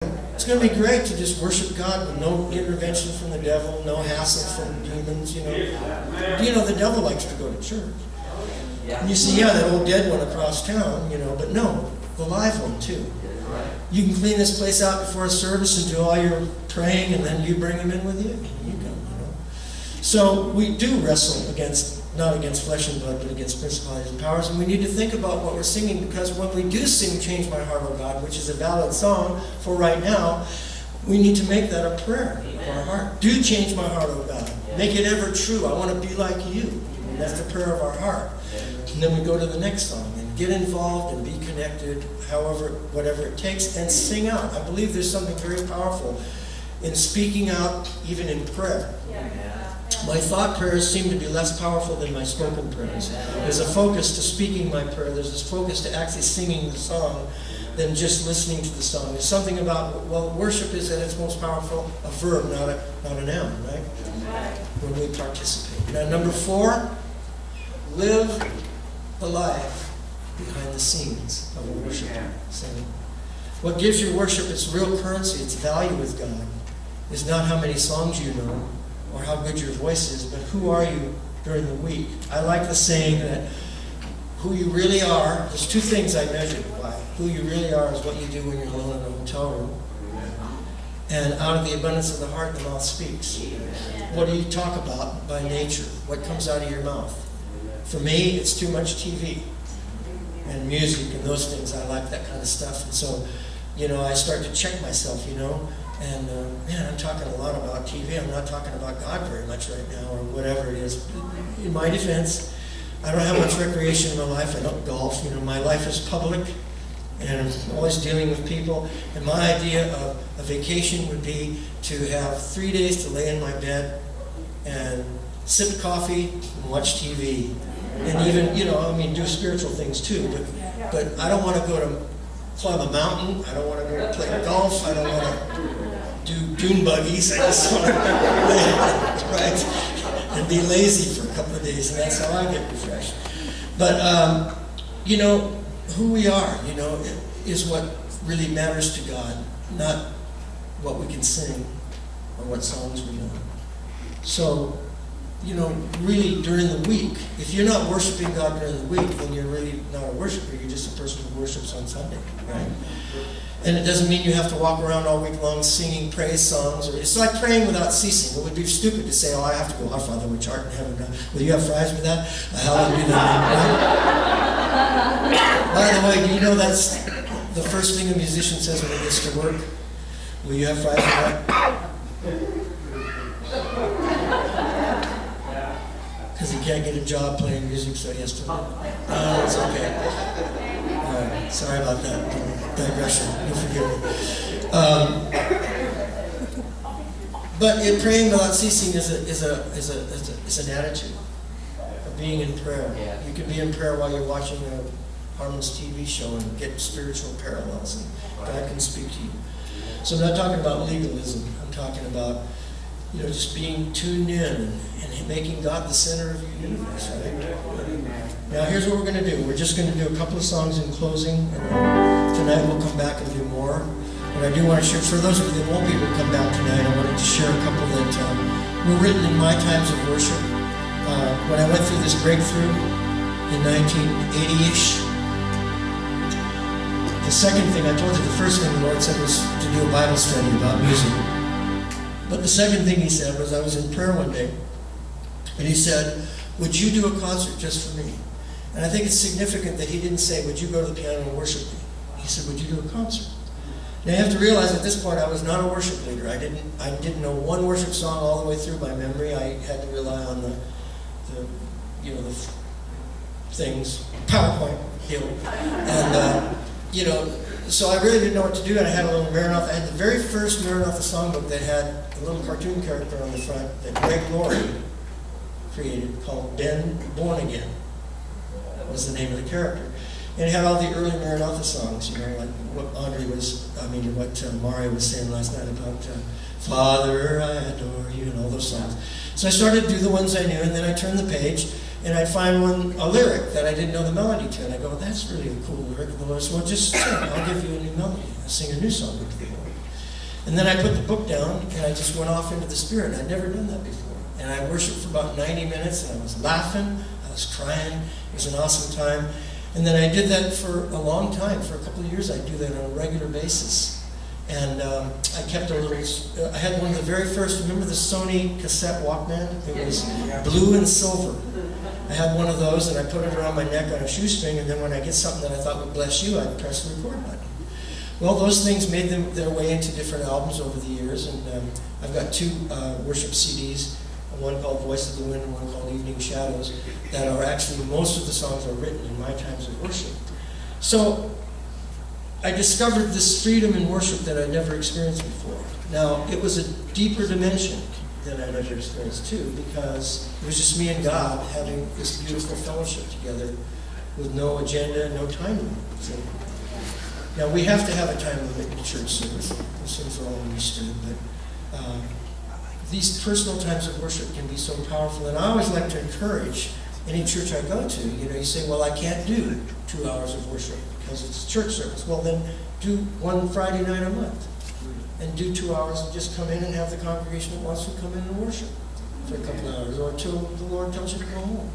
It's going to be great to just worship God with no intervention from the devil, no hassle from demons, you know. You know, the devil likes to go to church. And you see, yeah, that old dead one across town, you know, but no, the live one too. You can clean this place out before a service and do all your praying, and then you bring him in with you. You go, you know. So we do wrestle not against flesh and blood, but against principalities and powers. And we need to think about what we're singing, because when we do sing Change My Heart, O God, which is a valid song for right now, we need to make that a prayer of our heart. Do change my heart, O God. Make it ever true. I want to be like you. And that's the prayer of our heart. And then we go to the next song and get involved and be connected, whatever it takes, and sing out. I believe there's something very powerful in speaking out, even in prayer. My thought prayers seem to be less powerful than my spoken prayers. There's a focus to speaking my prayer. There's this focus to actually singing the song than just listening to the song. There's something about, well, worship is at its most powerful a verb, not a noun, right? When we participate. Now, number 4, live the life behind the scenes of a worship singing. What gives your worship its real currency, its value with God, is not how many songs you know or how good your voice is, but who are you during the week. I like the saying that who you really are, there's 2 things I measure by. Who you really are is what you do when you're alone in a hotel room. And out of the abundance of the heart, the mouth speaks. What do you talk about by nature? What comes out of your mouth? For me, it's too much TV and music and those things. I like that kind of stuff. And so, you know, I start to check myself, you know. And, man, I'm talking a lot about TV. I'm not talking about God very much right now, or whatever it is. In my defense, I don't have much recreation in my life. I don't golf. You know, my life is public, and I'm always dealing with people. And my idea of a vacation would be to have 3 days to lay in my bed and sip coffee and watch TV. And even, you know, I mean, do spiritual things too. But I don't want to go to climb a mountain. I don't want to go play golf. I don't want to do dune buggies. I just want to right, and be lazy for a couple of days, and that's how I get refreshed. But you know, who we are, you know, is what really matters to God, not what we can sing or what songs we know. So, you know, really during the week, if you're not worshiping God during the week, then you're really not a worshiper. You're just a person who worships on Sunday, right? And it doesn't mean you have to walk around all week long singing praise songs. It's like praying without ceasing. It would be stupid to say, oh, I have to go, our Father which art in heaven. Will you have fries with that? Hallowed be thy name. By the way, do you know that's the first thing a musician says when he gets to work? Will you have fries with that? Because he can't get a job playing music, so he has to. Oh, it's okay. All right, sorry about that digression. You forgive me. But in praying without ceasing is an attitude of being in prayer. You can be in prayer while you're watching a harmless TV show and get spiritual parallels, and God can speak to you. So I'm not talking about legalism. I'm talking about, you know, just being tuned in and making God the center of your universe, right? Now here's what we're going to do. We're just going to do a couple of songs in closing, and tonight we'll come back and do more. And I do want to share, for those of you that won't be able to come back tonight, I wanted to share a couple that were written in my times of worship. When I went through this breakthrough in 1980-ish, the second thing, I told you the first thing the Lord said was to do a Bible study about music. But the second thing he said was, I was in prayer one day, and he said, would you do a concert just for me? And I think it's significant that he didn't say, would you go to the piano and worship me? He said, would you do a concert? Now you have to realize at this point I was not a worship leader. I didn't know one worship song all the way through by memory. I had to rely on the things, PowerPoint deal. And you know, so I really didn't know what to do, and I had a little Maranatha. I had the very first Maranatha songbook that had a little cartoon character on the front that Greg Laurie created called Ben Born Again. That was the name of the character. And it had all the early Maranatha songs, you know, like what Mario was saying last night about Father, I adore you, and all those songs. So I started to do the ones I knew, and then I turned the page, and I'd find a lyric that I didn't know the melody to, and I go, that's really a cool lyric. And the Lord said, well, just sing, I'll give you a new melody. I sing a new song to the Lord. And then I put the book down, and I just went off into the Spirit. I'd never done that before. And I worshiped for about 90 minutes, and I was laughing, I was crying. It was an awesome time. And then I did that for a long time. For a couple of years, I'd do that on a regular basis. And I kept a little, I had one of the very first, remember the Sony cassette Walkman? It was blue and silver. I had one of those, and I put it around my neck on a shoestring, and then when I get something that I thought would bless you, I'd press the record button. Well, those things made their way into different albums over the years, and I've got 2 worship CDs, one called Voice of the Wind and one called Evening Shadows, that are actually, most of the songs are written in my times of worship. So I discovered this freedom in worship that I'd never experienced before. Now, it was a deeper dimension than I'd ever experienced too, because it was just me and God having this beautiful fellowship together with no agenda, no time limit. So, now, we have to have a time limit in church service. Those things are all understood, but these personal times of worship can be so powerful. And I always like to encourage any church I go to. You say, well, I can't do 2 hours of worship because it's church service. Well, then do one Friday night a month. And do 2 hours and just come in and have the congregation that wants to come in and worship for a couple of hours, or until the Lord tells you to go home.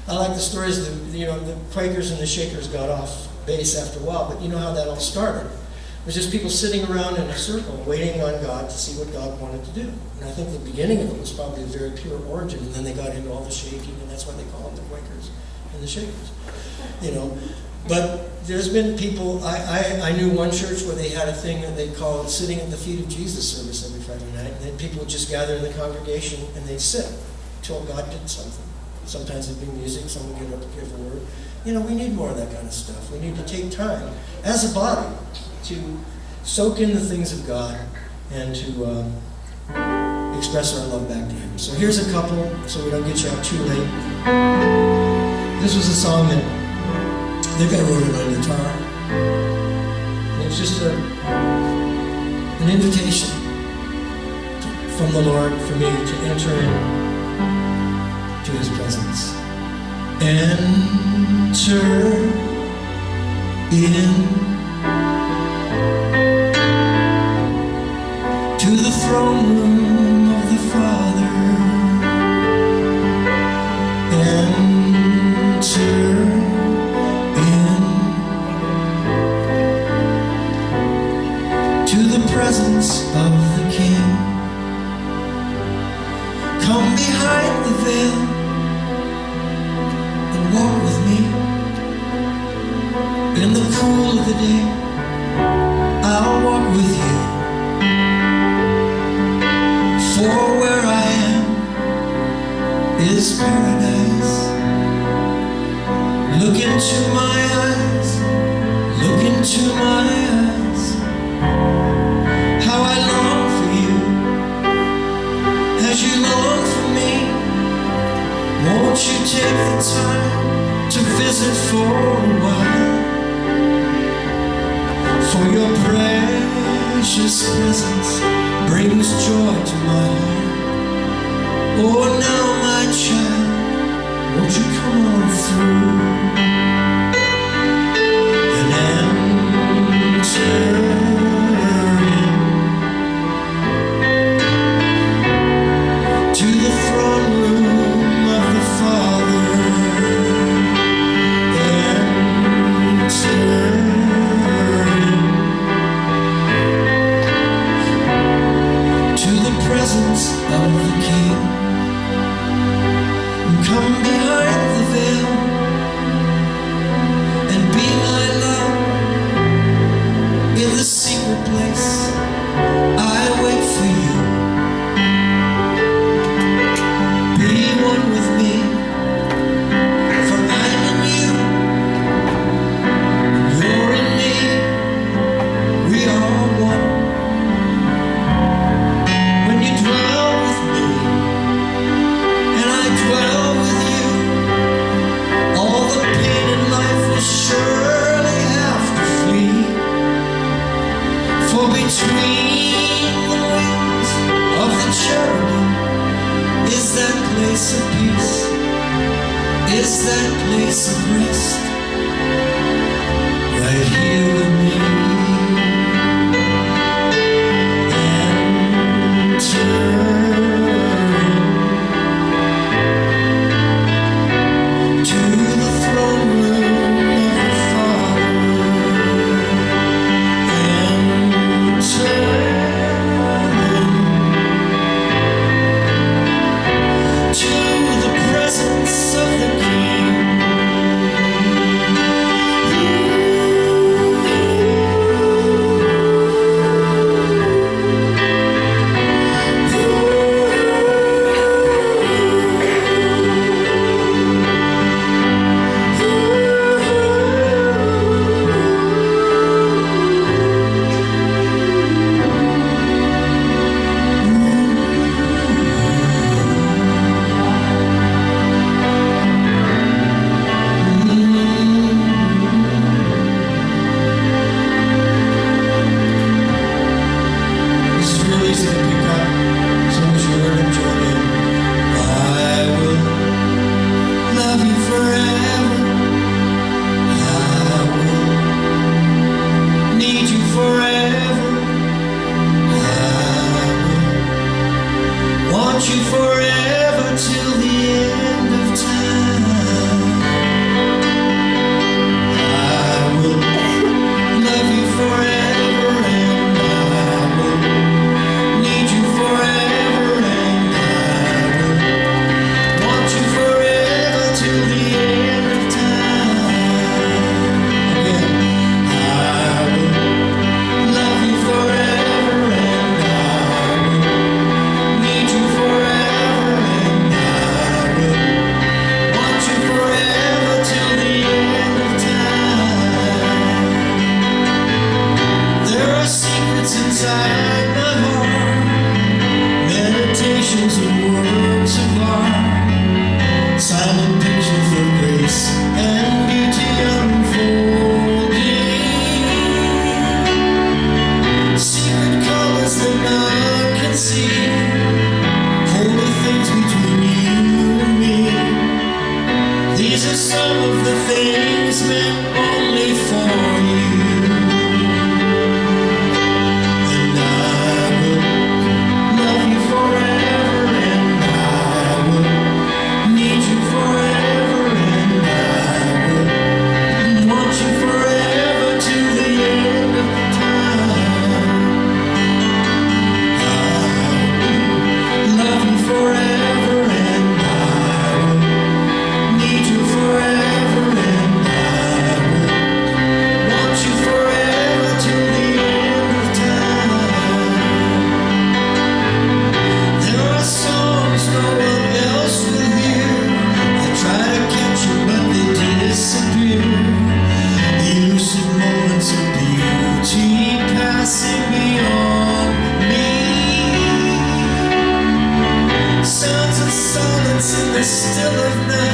I like the stories of the Quakers and the Shakers got off base after a while, but you know how that all started. It was just people sitting around in a circle waiting on God to see what God wanted to do. And I think the beginning of it was probably a very pure origin, and then they got into all the shaking, and that's why they call them the Quakers and the Shakers. But there's been people, I knew one church where they had a thing that they called Sitting at the Feet of Jesus service every Friday night, and then people would just gather in the congregation and they'd sit until God did something. Sometimes there'd be music, someone would get up and give a word. We need more of that kind of stuff. We need to take time as a body to soak in the things of God and to express our love back to Him. So here's a couple, so we don't get you out too late. This was a song that the guy wrote it on guitar. And it was just an invitation from the Lord for me to enter into His presence. Enter in to the throne room of the Father. Enter in to the presence of the King. Come behind the veil and walk with me in the cool of the day. I'll walk with you, for where I am is paradise. Look into my eyes, look into my eyes. How I long for you, as you long for me. Won't you take the time to visit for a while? For your precious presence brings joy to my heart. Oh, now my child, won't you come on through and enter to the throne room of the Father. Enter to the presence of the King. Come behind the veil and be my love in the secret place. I wait for you. Be one with me, for I'm in you, you're in me. We are one. When you dwell with me and I dwell with you, all the pain in life will surely have to flee. For between real easy to pick up as long as you learn and join in. I will love you forever. I will need you forever. I will want you forever till the end of time. I will love you forever, and I will need you forever, and I will want you forever till the end of time. Again, I will love you forever, and I will need you forever, and I will want you forever till the end of time. There are secrets inside my heart, meditations and works of art, silent pictures of grace and beauty unfolding, secret colors that none can see, holy things between you and me. These are some of the things meant only for you. And I will love you forever, and I will need you forever, and I will want you forever till the end of time. I will love you forever, and I will need you forever, and I will want you forever till the end of time. There are songs no one else will hear. I try to catch you, but they disappear. Elusive moments of beauty passing beyond me. Sounds of silence in the still of night.